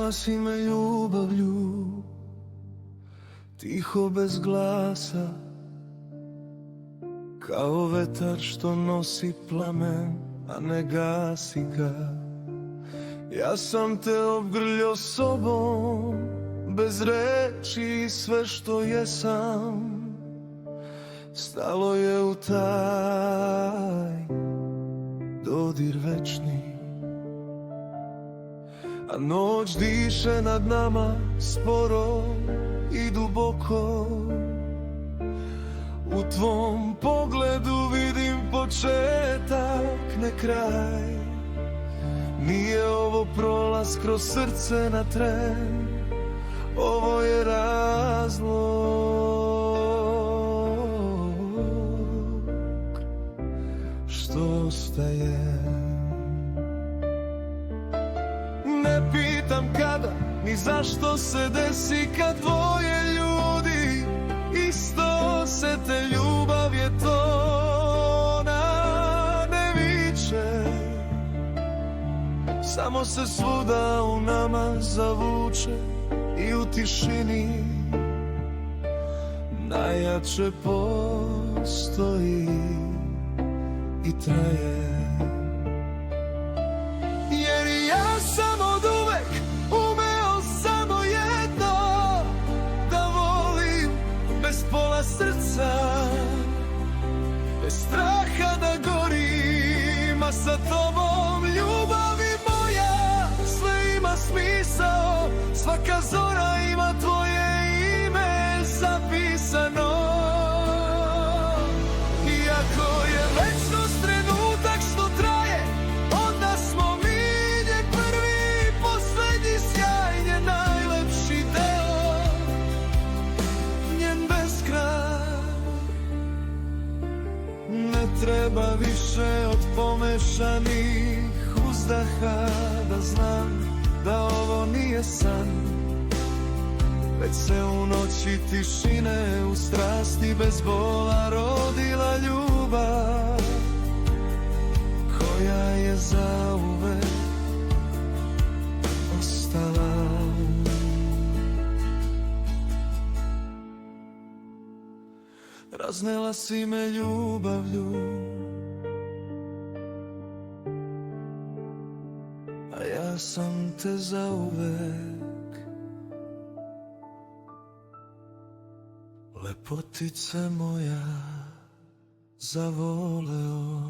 Raznela si me ljubavlju, tiho bez glasa, kao vetar što nosi plamen, a ne gasi ga. Ja sam te obgrljao sobom, bez reči, sve što jesam stalo je u taj dodir večni. A noć diše nad nama sporo i duboko. U tvom pogledu vidim početak, ne kraj. Nije ovo prolaz kroz srce na tren, ovo je razlog što ostajem. Ne pitam kada ni zašto se desi kad dvoje ljudi isto osete ljubav, je to ona ne viče, samo se svuda u nama zavuče i u tišini najjače postoji i traje. Jer ja sam od uvek umeo samo jedno, da volim bez pola srca, bez straha da gorim, a sa tobom ljubavi moja sve ima smisao, svaka zora ima tvoje ime zapisano. Iako je večnost trenutak što traje, onda smo mi njen prvi i poslednji sjaj, njen najlepši deo, njen beskraj. Ne treba više od pomešanih uzdaha da znam da ovo nije san, već se u noći tišine u strasti bez bola rodila ljubav koja je zauvek ostala. Raznela si me ljubavlju, a ja sam te zauvek lepotice moja zavoleo.